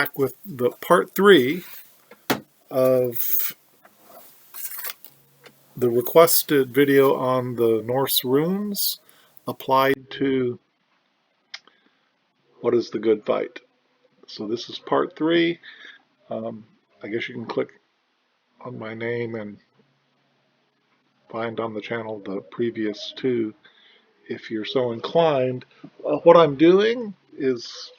back with the part 3 of the requested video on the Norse runes applied to what is the good fight. So this is part 3. I guess you can click on my name and find on the channel the previous 2 if you're so inclined. What I'm doing is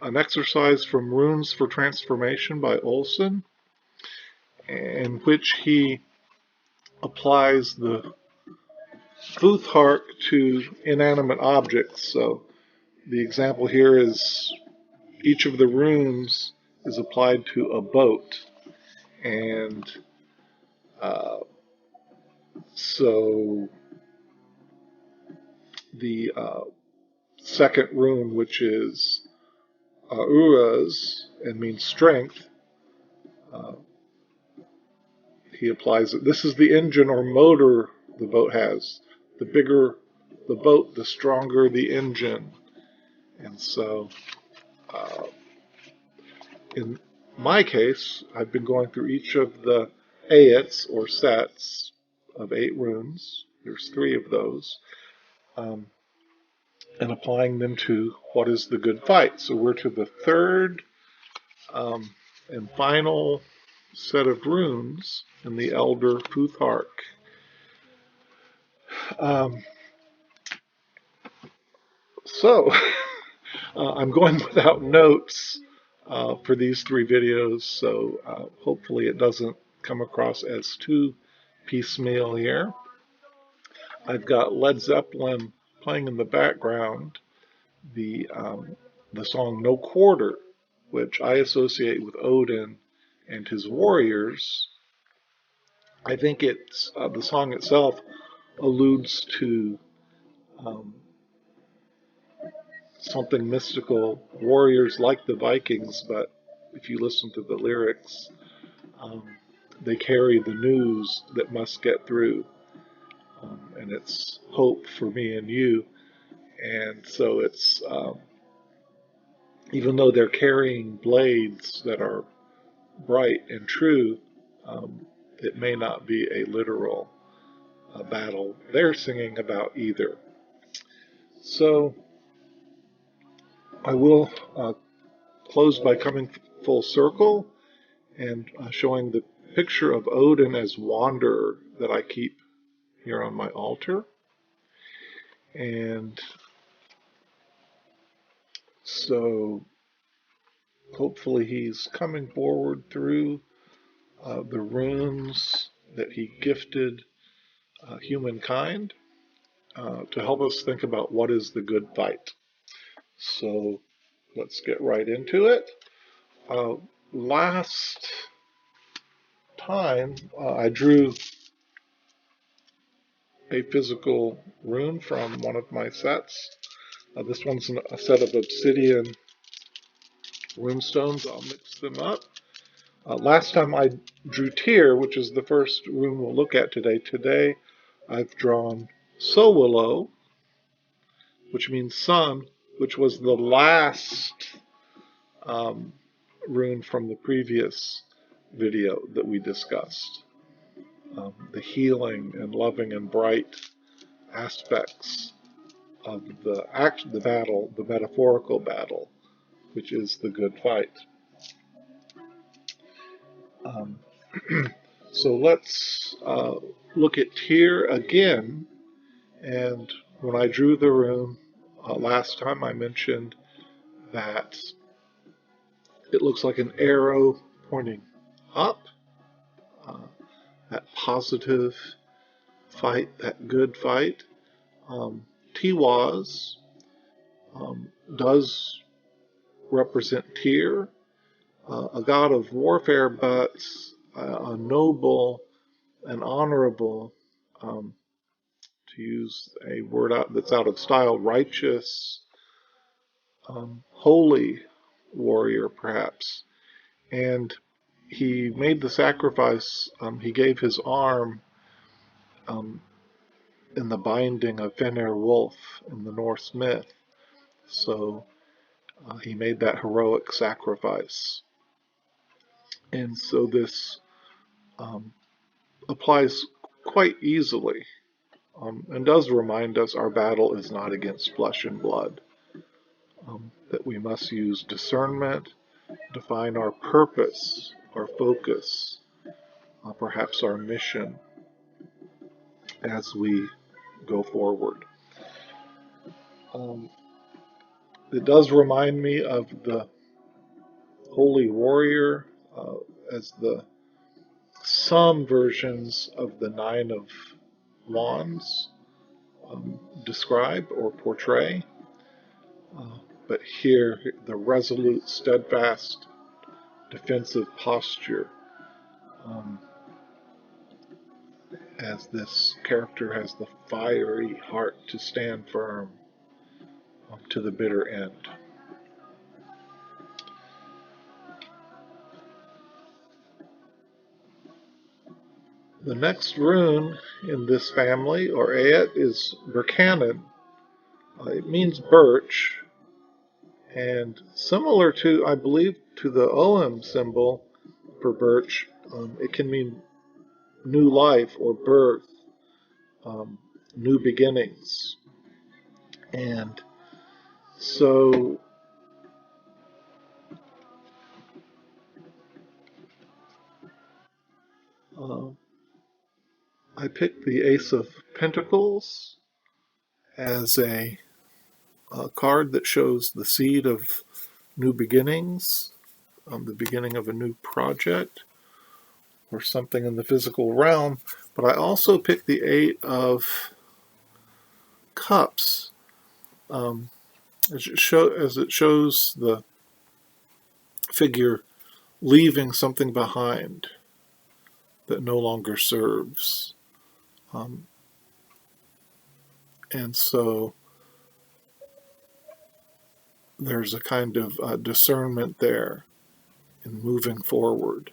an exercise from Runes for Transformation by Olson, in which he applies the Futhark to inanimate objects. So the example here is each of the runes is applied to a boat, and so the second rune, which is Uras and means strength, he applies it. This is the engine or motor the boat has. The bigger the boat, the stronger the engine. And so in my case, I've been going through each of the ayats or sets of 8 runes. There's 3 of those. And applying them to what is the good fight. So we're to the third and final set of runes in the Elder Futhark. I'm going without notes for these 3 videos, so hopefully it doesn't come across as too piecemeal here. I've got Led Zeppelin playing in the background, the song No Quarter, which I associate with Odin and his warriors. I think it's the song itself alludes to something mystical, warriors like the Vikings, but if you listen to the lyrics, they carry the news that must get through, and it's hope for me and you. And so it's, even though they're carrying blades that are bright and true, it may not be a literal battle they're singing about either. So I will close by coming full circle and showing the picture of Odin as wanderer that I keep here on my altar. And so hopefully he's coming forward through the runes that he gifted humankind to help us think about what is the good fight. So let's get right into it. Last time I drew a physical rune from one of my sets. This one's a set of obsidian runestones. I'll mix them up. Last time I drew Tyr, which is the first rune we'll look at today. Today I've drawn Sowilo, which means sun, which was the last rune from the previous video that we discussed. The healing and loving and bright aspects of the battle, the metaphorical battle, which is the good fight. So let's look at Tyr again. And when I drew the rune last time, I mentioned that it looks like an arrow pointing up, that positive fight, that good fight. Tiwaz does represent Tyr, a god of warfare, but a noble and honorable, to use a word that's out of style, righteous, holy warrior, perhaps. And he made the sacrifice. He gave his arm in the binding of Fenrir Wolf in the Norse myth. So He made that heroic sacrifice. And so this um, applies quite easily, and does remind us our battle is not against flesh and blood, that we must use discernment, define our purpose, our focus, perhaps our mission as we go forward. Um, it does remind me of the Holy Warrior, as some versions of the Nine of Wands describe or portray. But here, the resolute, steadfast, defensive posture, um, as this character has the fiery heart to stand firm to the bitter end. The next rune in this family, or Aet, is Berkhanen. It means birch, and similar to, I believe, to the Ogham symbol for birch, it can mean new life or birth, um, new beginnings. And so uh, I picked the Ace of Pentacles as a card that shows the seed of new beginnings, the beginning of a new project or something in the physical realm. But I also picked the Eight of Cups, as it shows the figure leaving something behind that no longer serves. And so there's a kind of discernment there in moving forward.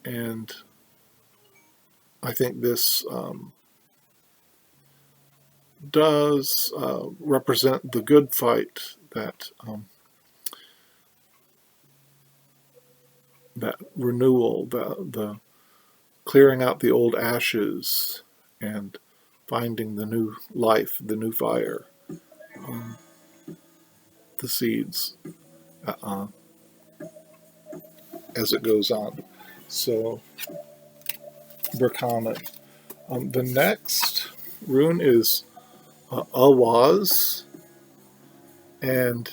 And I think this does represent the good fight that renewal, the clearing out the old ashes and finding the new life, the new fire, the seeds as it goes on. So, Berkhanen. The next rune is Awaz, and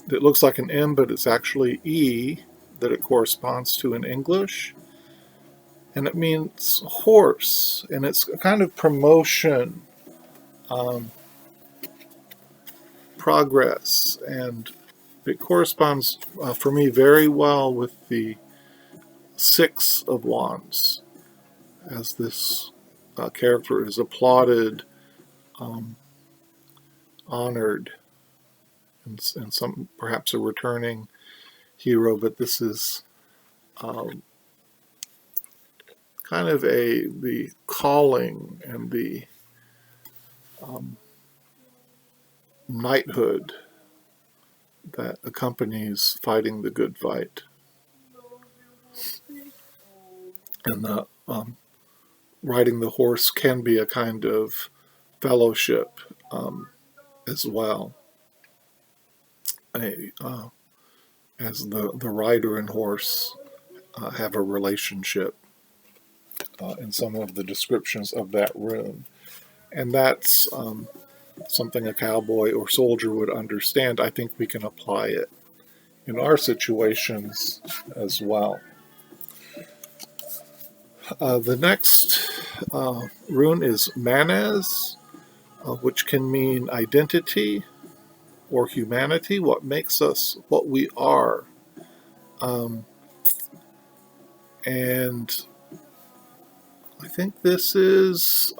it looks like an M, but it's actually E that it corresponds to in English. And it means horse, and it's a kind of promotion, progress, and it corresponds for me very well with the Six of Wands, as this character is applauded, honored, and some perhaps a returning hero, but this is kind of the calling and the knighthood that accompanies fighting the good fight. And the riding the horse can be a kind of fellowship as well, as the rider and horse have a relationship in some of the descriptions of that rune. And that's something a cowboy or soldier would understand. I think we can apply it in our situations as well. The next rune is Manaz, which can mean identity or humanity, what makes us what we are. And I think this is,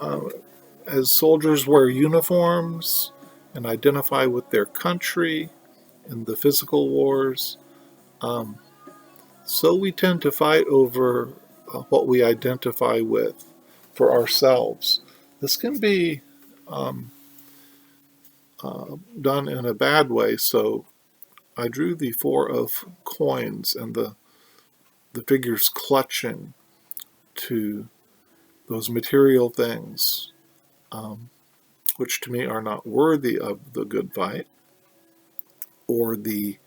as soldiers wear uniforms and identify with their country in the physical wars, so we tend to fight over what we identify with for ourselves. This can be done in a bad way. So I drew the Four of Coins and the figures clutching to those material things, which to me are not worthy of the good fight, or the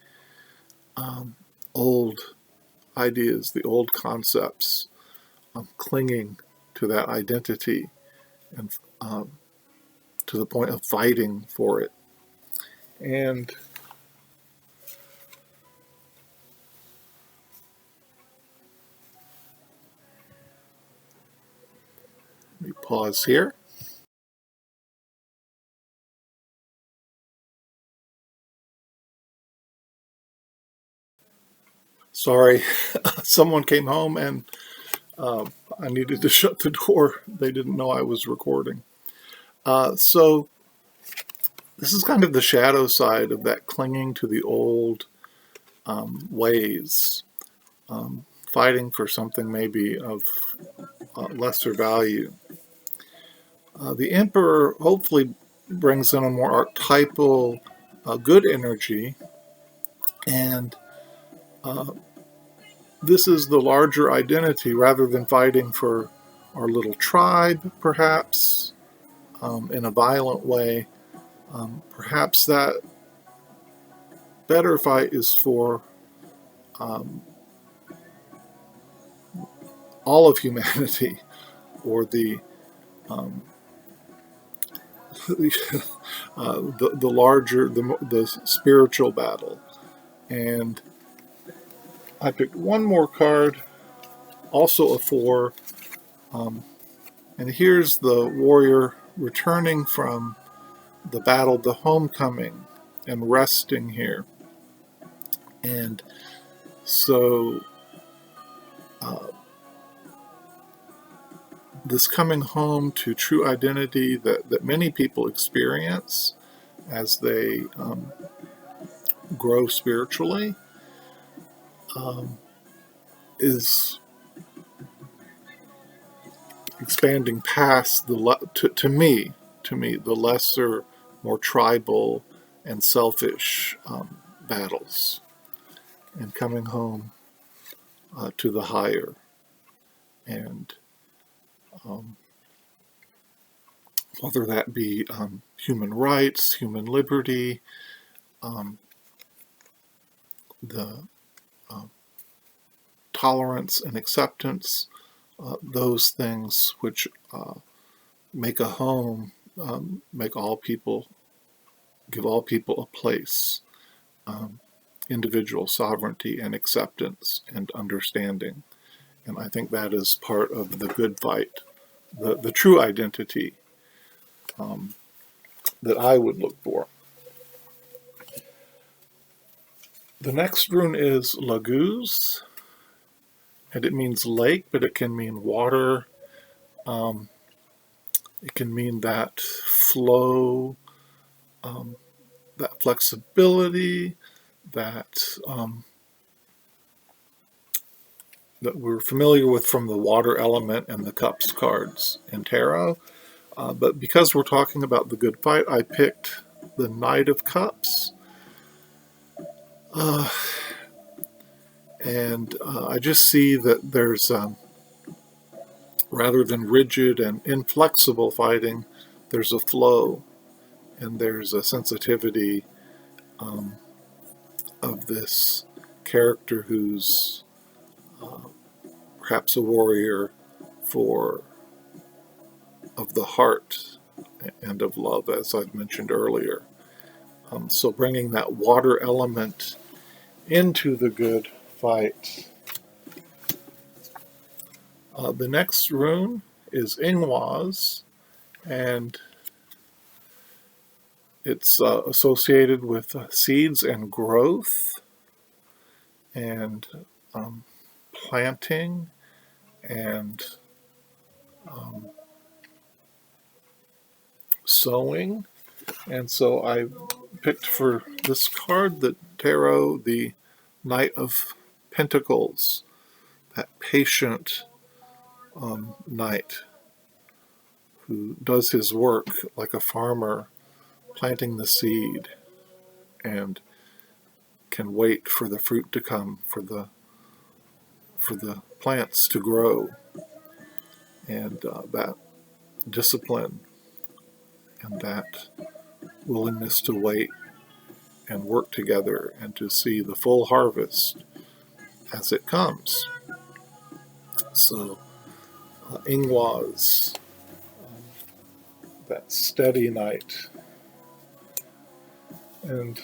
old ideas, the old concepts, clinging to that identity and to the point of fighting for it. And let me pause here. Sorry, someone came home and I needed to shut the door. They didn't know I was recording. So this is kind of the shadow side of that clinging to the old ways, fighting for something maybe of lesser value. The Emperor hopefully brings in a more archetypal, good energy, and this is the larger identity rather than fighting for our little tribe, perhaps, in a violent way. Perhaps that better fight is for all of humanity, or the the larger, the spiritual battle. And I picked one more card, also a 4, and here's the warrior returning from the battle, the homecoming, and resting here. And so this coming home to true identity that many people experience as they grow spiritually is expanding past to me the lesser, more tribal and selfish battles, and coming home to the higher. And whether that be human rights, human liberty, the tolerance and acceptance, those things which make a home, make all people, give all people a place, individual sovereignty and acceptance and understanding. And I think that is part of the good fight, the true identity that I would look for. The next rune is Laguz, and it means lake, but it can mean water. It can mean that flow, that flexibility, that that we're familiar with from the water element and the cups cards in tarot. But because we're talking about the good fight, I picked the Knight of Cups. And I just see that there's, rather than rigid and inflexible fighting, there's a flow and there's a sensitivity of this character who's perhaps a warrior for of the heart and of love, as I've mentioned earlier. So bringing that water element into the good fight. The next rune is Ingwaz, and it's associated with seeds and growth and planting and sowing. And so I picked for this card, the tarot, the Knight of Pentacles, that patient knight who does his work like a farmer, planting the seed and can wait for the fruit to come, for the plants to grow, and that discipline and that willingness to wait and work together and to see the full harvest as it comes. So Ingwaz, that steady night, and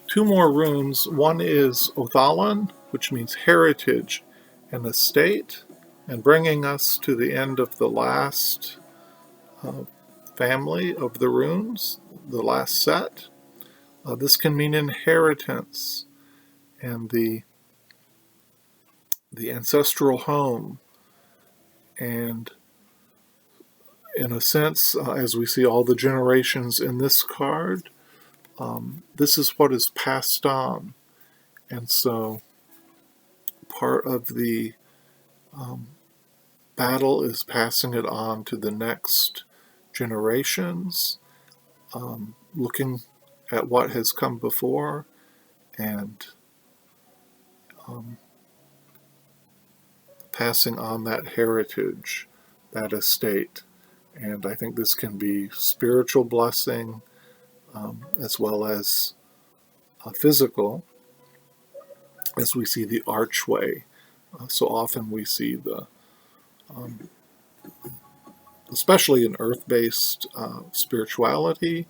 two more runes. One is Othalan, which means heritage and estate, and bringing us to the end of the last family of the runes, the last set. This can mean inheritance and the ancestral home. And in a sense, as we see all the generations in this card, this is what is passed on. And so part of the battle is passing it on to the next generations, looking at what has come before and passing on that heritage, that estate. And I think this can be spiritual blessing as well as physical, as we see the archway. So often we see the, especially in earth-based spirituality,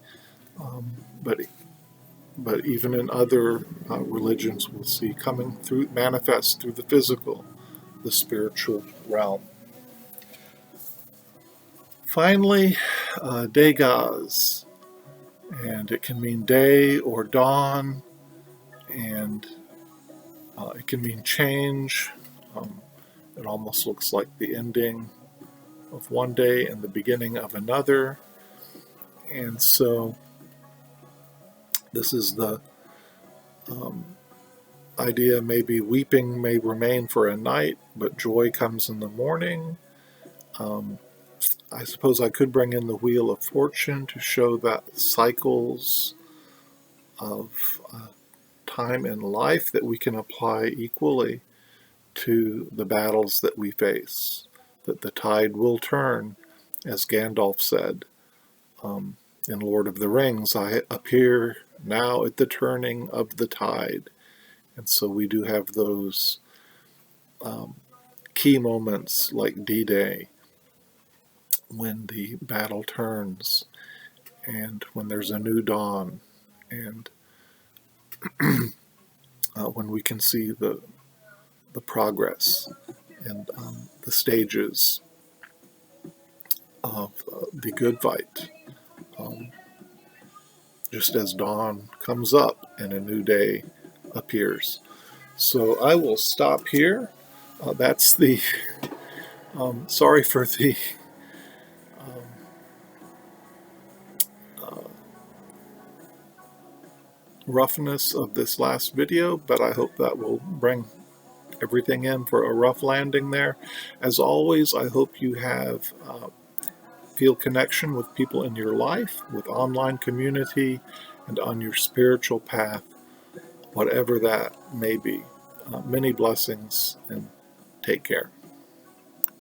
but even in other religions, we'll see coming through, manifest through the physical, the spiritual realm. Finally, Dagaz, and it can mean day or dawn, and it can mean change. It almost looks like the ending of one day and the beginning of another. And so this is the idea, maybe weeping may remain for a night, but joy comes in the morning. I suppose I could bring in the Wheel of Fortune to show that cycles of time in life that we can apply equally to the battles that we face, that the tide will turn, as Gandalf said in Lord of the Rings, I appear now at the turning of the tide. And so we do have those key moments like D-Day, when the battle turns and when there's a new dawn, and when we can see the progress and the stages of the good fight, just as dawn comes up and a new day appears. So I will stop here. That's the sorry for the roughness of this last video, but I hope that will bring everything in for a rough landing there. As always, I hope you have feel connection with people in your life, with online community, and on your spiritual path, whatever that may be. Many blessings, and take care.